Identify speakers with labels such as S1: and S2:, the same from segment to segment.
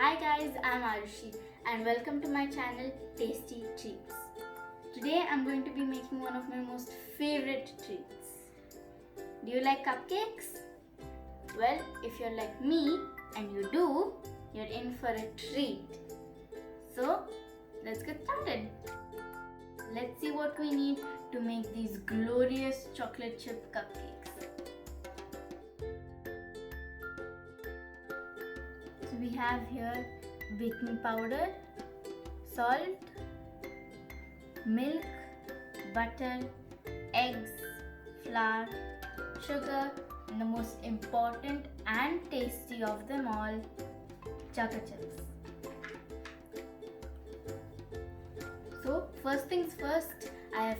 S1: Hi guys, I'm Arushi and welcome to my channel Tasty Treats. Today I'm going to be making one of my most favorite treats. Do you like cupcakes? Well, if you're like me and you do, you're in for a treat. So, let's get started. Let's see what we need to make these glorious chocolate chip cupcakes. So we have here baking powder, salt, milk, butter, eggs, flour, sugar, and the most important and tasty of them all, choco-chips. So first things first, I have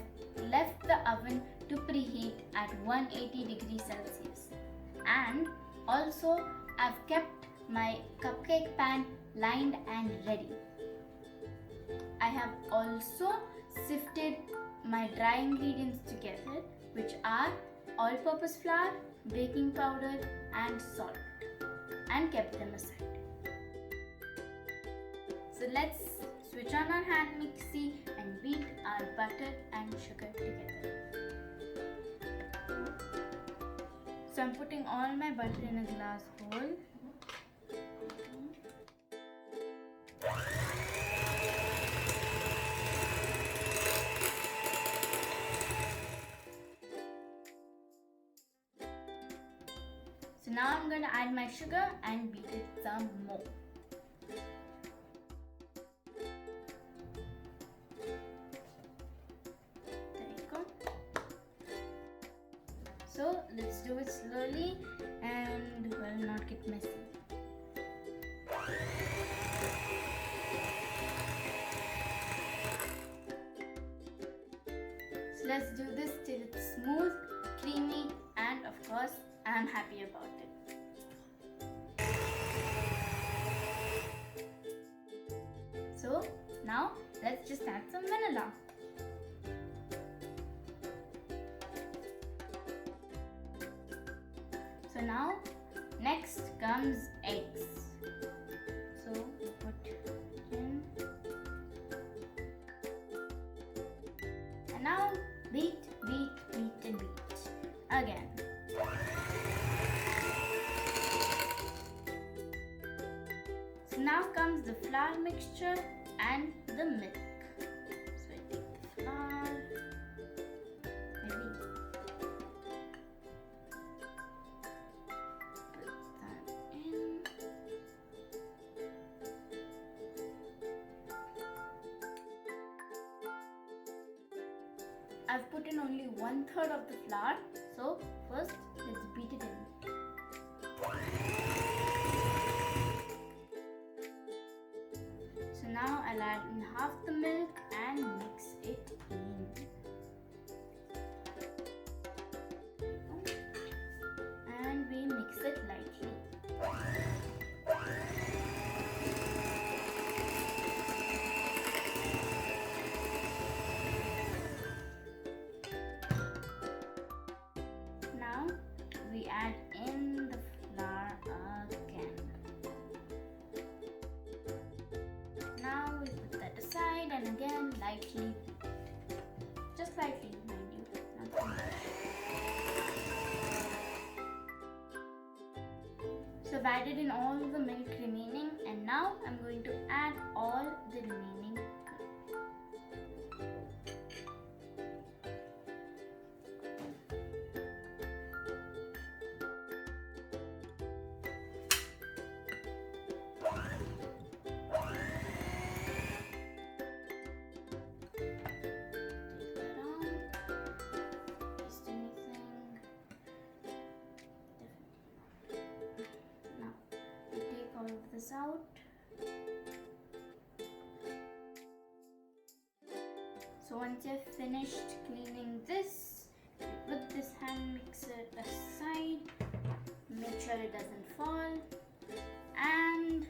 S1: left the oven to preheat at 180 degrees Celsius, and also I've kept my cupcake pan lined and ready. I have also sifted my dry ingredients together, which are all-purpose flour, baking powder and salt, and kept them aside. So let's switch on our hand mixie and beat our butter and sugar together. So I'm putting all my butter in a glass bowl. So now I'm going to add my sugar and beat it some more. There you go. So let's do it slowly and not get messy. So let's do this till it's smooth, creamy, and of course I'm happy about it. So now let's just add some vanilla. So now next comes eggs. So put in, and now beat and beat again. So now comes the flour mixture and the milk. So I take the flour, maybe put that in. I've put in only 1/3 of the flour, so first let's beat it in. So now I'll add in half the milk and mix it in. And we mix it lightly. Now we add in the flour again. Now we put that aside and again lightly beat. Just lightly, mind you, not too much. So I've added in all the milk remaining, and now I'm going to add all the remaining milk. This out. So once you've finished cleaning this, you put this hand mixer aside, make sure it doesn't fall, and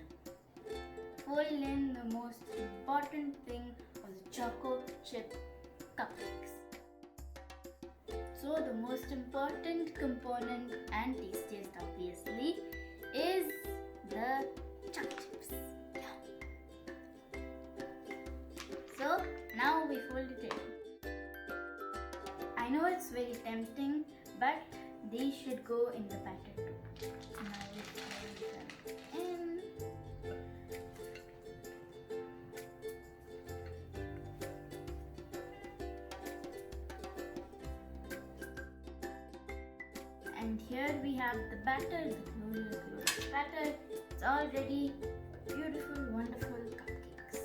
S1: fold in the most important thing of the choco chip cupcakes. So the most important component and tastiest obviously is the choco chips. they should go in the batter too. Now we pour them in. And here we have the batter, the glorious batter. It's all ready for beautiful, wonderful cupcakes.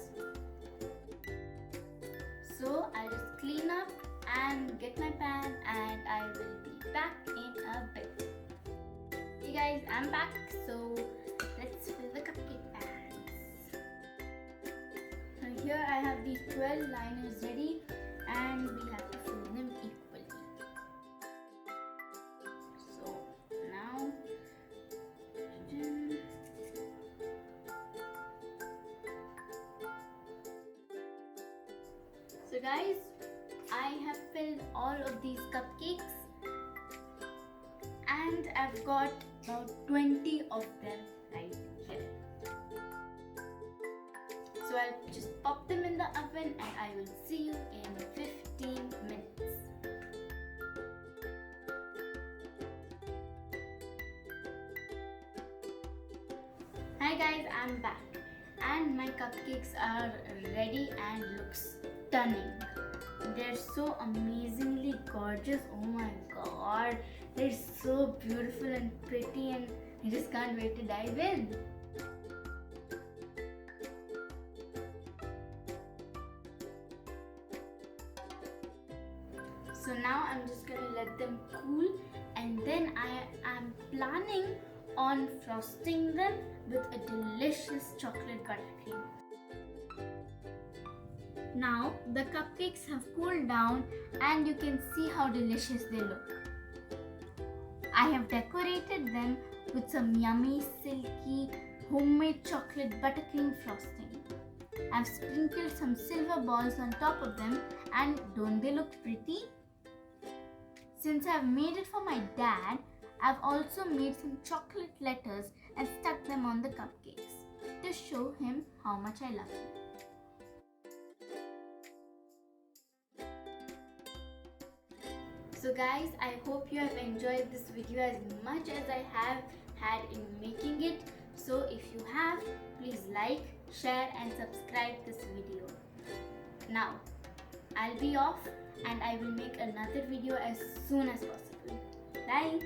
S1: So I'll just clean up and get my pan, and I will be back in a bit. Hey guys, I'm back. So let's fill the cupcake pans. So here I have these 12 liners ready, and we have to fill them equally. So now, so guys, I have filled all of these cupcakes, and I've got about 20 of them right here. So I'll just pop them in the oven, and I will see you in 15 minutes. Hi guys, I'm back, and my cupcakes are ready and look stunning. They're so amazingly gorgeous. Oh my god, they're so beautiful and pretty, and I just can't wait to dive in. So now I'm just gonna let them cool, and then I am planning on frosting them with a delicious chocolate buttercream. Now the cupcakes have cooled down, and you can see how delicious they look. I have decorated them with some yummy, silky, homemade chocolate buttercream frosting. I've sprinkled some silver balls on top of them, and don't they look pretty? Since I've made it for my dad, I've also made some chocolate letters and stuck them on the cupcakes to show him how much I love him. So guys, I hope you have enjoyed this video as much as I have had in making it. So if you have, please like, share and subscribe this video. Now, I'll be off, and I will make another video as soon as possible. Bye!